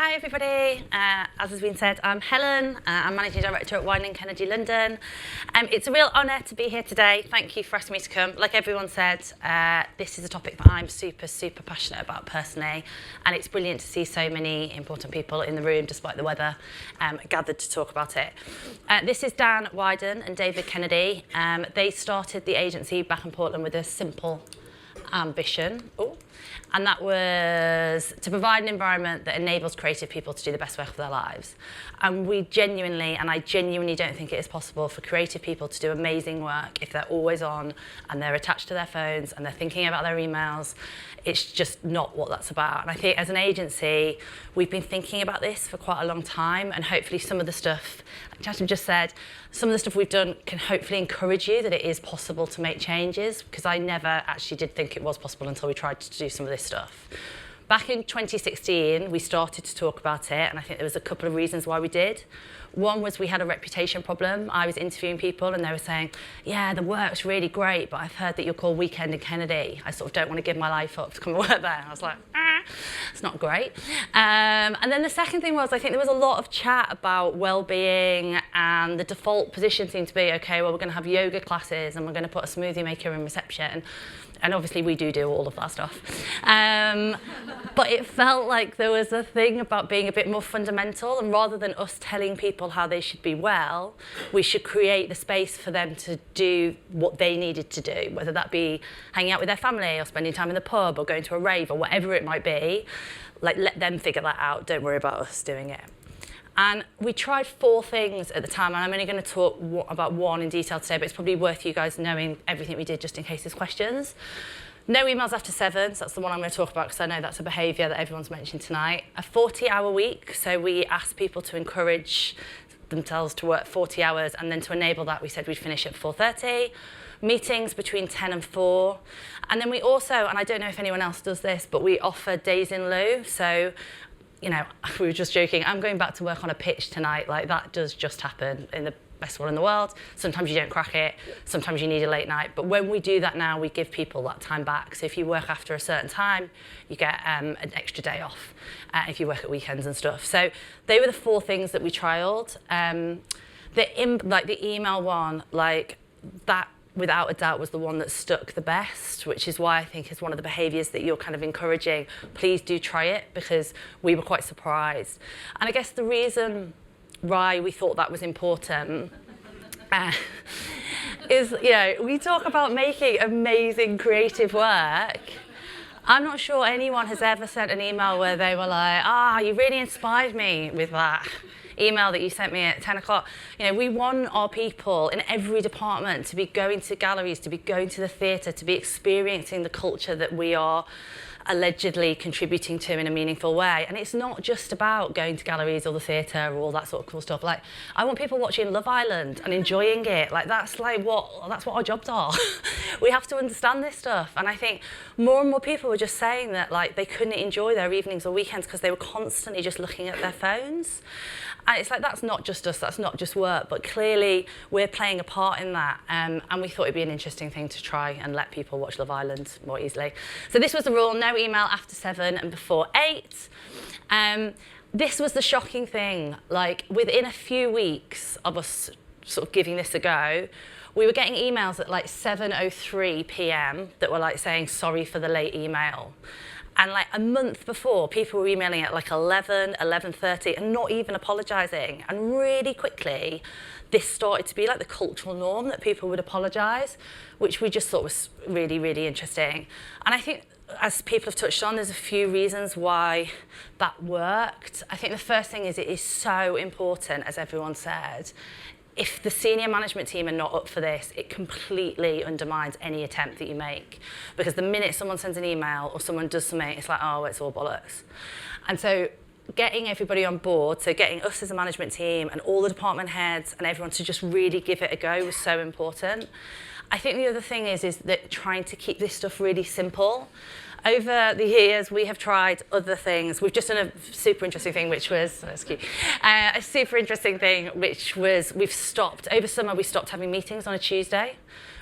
Hi everybody, as has been said, I'm Helen, I'm Managing Director at Wieden Kennedy London. It's a real honour to be here today. Thank you for asking me to come. Like everyone said, this is a topic that I'm super passionate about personally, and it's brilliant to see so many important people in the room despite the weather gathered to talk about it. This is Dan Wieden and David Kennedy. They started the agency back in Portland with a simple ambition. And that was to provide an environment that enables creative people to do the best work of their lives. And I genuinely don't think it is possible for creative people to do amazing work if they're always on and they're attached to their phones and they're thinking about their emails. It's just not what that's about. And I think as an agency, we've been thinking about this for quite a long time, and hopefully some of the stuff, like Jasmine just said, some of the stuff we've done can hopefully encourage you that it is possible to make changes, because I never actually did think it was possible until we tried to do some of this stuff. Back in 2016, we started to talk about it, and I think there was a couple of reasons why we did. One was we had a reputation problem. I was interviewing people and they were saying, yeah, the work's really great, but I've heard that you're called Weekend in Kennedy. I sort of don't want to give my life up to come and work there. And I was like, it's not great. And then the second thing was, I think there was a lot of chat about well-being, and the default position seemed to be, okay, well, we're going to have yoga classes and we're going to put a smoothie maker in reception. And obviously we do all of that stuff. But it felt like there was a thing about being a bit more fundamental, and rather than us telling people how they should be well, we should create the space for them to do what they needed to do, whether that be hanging out with their family or spending time in the pub or going to a rave or whatever it might be. Like, let them figure that out. Don't worry about us doing it. And we tried 4 things at the time, and I'm only going to talk about one in detail today, but it's probably worth you guys knowing everything we did just in case there's questions. No emails after 7, so that's the one I'm going to talk about because I know that's a behaviour that everyone's mentioned tonight. A 40-hour week, so we asked people to encourage themselves to work 40 hours, and then to enable that, we said we'd finish at 4:30. Meetings between 10 and 4. And then we also, and I don't know if anyone else does this, but we offer days in lieu. So, you know, we were just joking, I'm going back to work on a pitch tonight. Like, that does just happen in the best one in the world. Sometimes you don't crack it, sometimes you need a late night. But when we do that now, we give people that time back. So if you work after a certain time, you get an extra day off if you work at weekends and stuff. So they were the 4 things that we trialled. The email one, like that, without a doubt, was the one that stuck the best, which is why I think is one of the behaviours that you're kind of encouraging. Please do try it, because we were quite surprised. And I guess the reason why we thought that was important is, you know, we talk about making amazing creative work. I'm not sure anyone has ever sent an email where they were like, you really inspired me with that email that you sent me at 10 o'clock. You know, we want our people in every department to be going to galleries, to be going to the theatre, to be experiencing the culture that we are allegedly contributing to in a meaningful way. And it's not just about going to galleries or the theatre or all that sort of cool stuff. Like, I want people watching Love Island and enjoying it. Like, that's what our jobs are. We have to understand this stuff. And I think more and more people were just saying that, like, they couldn't enjoy their evenings or weekends because they were constantly just looking at their phones. And it's like, that's not just us, that's not just work, but clearly we're playing a part in that. And we thought it'd be an interesting thing to try and let people watch Love Island more easily. So this was the rule: no email after 7 and before 8. This was the shocking thing. Like, within a few weeks of us sort of giving this a go, we were getting emails at like 7:03 p.m. that were like saying, sorry for the late email. And like a month before, people were emailing at like 11, 11:30 and not even apologising. And really quickly, this started to be like the cultural norm that people would apologise, which we just thought was really, really interesting. And I think, as people have touched on, there's a few reasons why that worked. I think the first thing is it is so important, as everyone said. If the senior management team are not up for this, it completely undermines any attempt that you make. Because the minute someone sends an email or someone does something, it's like, oh, it's all bollocks. And so getting everybody on board, so getting us as a management team and all the department heads and everyone to just really give it a go was so important. I think the other thing is that trying to keep this stuff really simple. Over the years, we have tried other things. We've just done a super interesting thing, which was, that's cute, a super interesting thing, which was we've stopped, over summer we stopped having meetings on a Tuesday.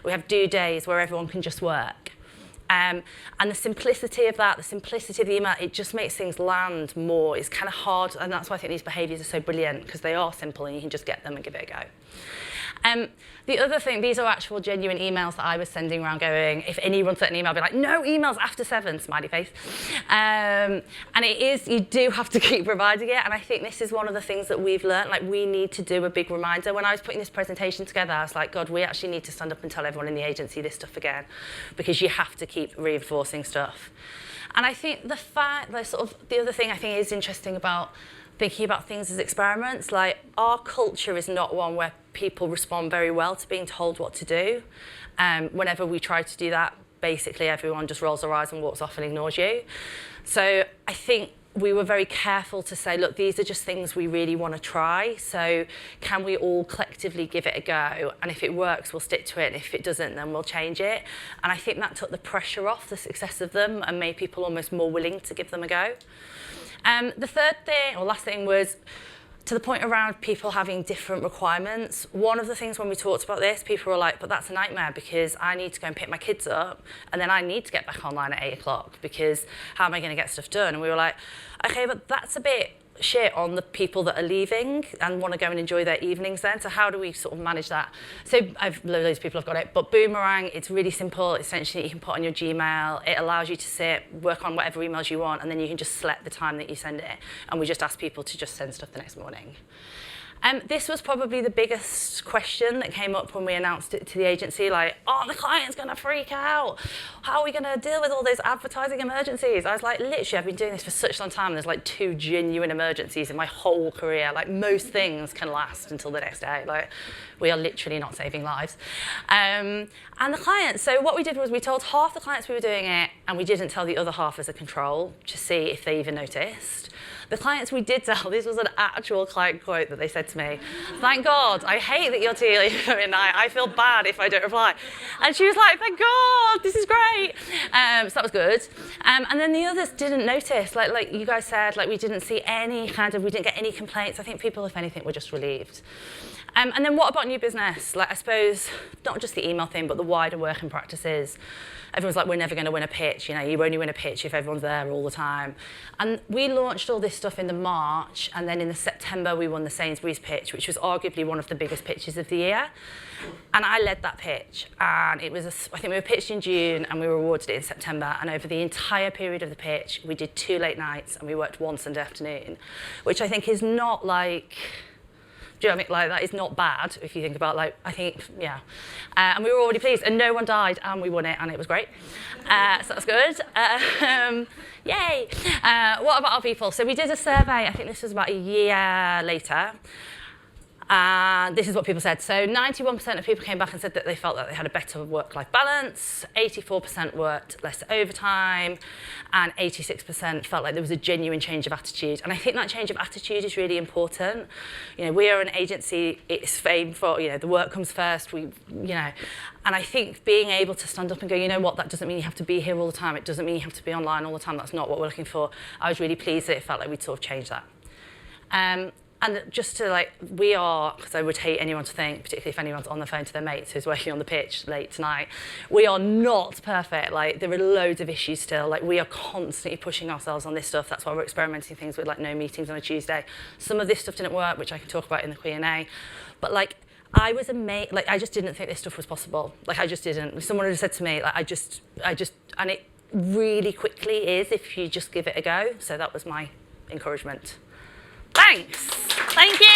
We have do days where everyone can just work. And the simplicity of that, the simplicity of the email, it just makes things land more. It's kind of hard, and that's why I think these behaviours are so brilliant, because they are simple and you can just get them and give it a go. The other thing, these are actual genuine emails that I was sending around going, if anyone sent an email, I'd be like, no emails after 7, smiley face. And it is, you do have to keep reminding it. And I think this is one of the things that we've learned, like we need to do a big reminder. When I was putting this presentation together, I was like, God, we actually need to stand up and tell everyone in the agency this stuff again, because you have to keep reinforcing stuff. And I think the other thing I think is interesting about thinking about things as experiments, like our culture is not one where people respond very well to being told what to do. Whenever we try to do that, basically everyone just rolls their eyes and walks off and ignores you. So I think we were very careful to say, look, these are just things we really want to try. So can we all collectively give it a go? And if it works, we'll stick to it. And if it doesn't, then we'll change it. And I think that took the pressure off the success of them and made people almost more willing to give them a go. The third thing, or last thing, was to the point around people having different requirements. One of the things when we talked about this, people were like, but that's a nightmare because I need to go and pick my kids up and then I need to get back online at 8 o'clock because how am I going to get stuff done? And we were like, okay, but that's a bit shit on the people that are leaving and want to go and enjoy their evenings then. So how do we sort of manage that? So loads of people have got it, but Boomerang, it's really simple. Essentially, you can put on your Gmail. It allows you to sit, work on whatever emails you want, and then you can just select the time that you send it. And we just ask people to just send stuff the next morning. This was probably the biggest question that came up when we announced it to the agency, like, oh, the client's going to freak out. How are we going to deal with all those advertising emergencies? I was like, literally, I've been doing this for such a long time. There's like 2 genuine emergencies in my whole career. Like, most things can last until the next day. Like, we are literally not saving lives. And the clients, so what we did was we told half the clients we were doing it, and we didn't tell the other half as a control to see if they even noticed. The clients we did tell, this was an actual client quote that they said to me, thank God, I hate that you're dealing at night. I feel bad if I don't reply. And she was like, thank God, this is great. So that was good. And then the others didn't notice. Like you guys said, like we didn't see any we didn't get any complaints. I think people, if anything, were just relieved. And then what about new business? Like, I suppose, not just the email thing, but the wider working practices. Everyone's like, we're never going to win a pitch. You know, you only win a pitch if everyone's there all the time. And we launched all this stuff in the March, and then in the September, we won the Sainsburys Pitch, which was arguably one of the biggest pitches of the year. And I led that pitch. And it was, I think we were pitched in June, and we were awarded it in September. And over the entire period of the pitch, we did 2 late nights, and we worked 1 Sunday afternoon, which I think is not like... Do you know what I mean? Like, that is not bad if you think about, like, I think, yeah. And we were already pleased, and no one died, and we won it, and it was great. So that was good. Yay. What about our people? So we did a survey, I think this was about a year later. This is what people said. So 91% of people came back and said that they felt that they had a better work-life balance, 84% worked less overtime, and 86% felt like there was a genuine change of attitude. And I think that change of attitude is really important. You know, we are an agency, it's famed for, you know, the work comes first, and I think being able to stand up and go, you know what, that doesn't mean you have to be here all the time, it doesn't mean you have to be online all the time, that's not what we're looking for. I was really pleased that it felt like we'd sort of changed that. And just to we are, because I would hate anyone to think, particularly if anyone's on the phone to their mates who's working on the pitch late tonight, we are not perfect. Like, there are loads of issues still. Like, we are constantly pushing ourselves on this stuff. That's why we're experimenting things with like no meetings on a Tuesday. Some of this stuff didn't work, which I can talk about in the Q&A. But like, I was amazed. Like, I just didn't think this stuff was possible. Like, I just didn't. Someone had said to me, like, I just, and it really quickly is if you just give it a go. So that was my encouragement. Thanks. Thank you.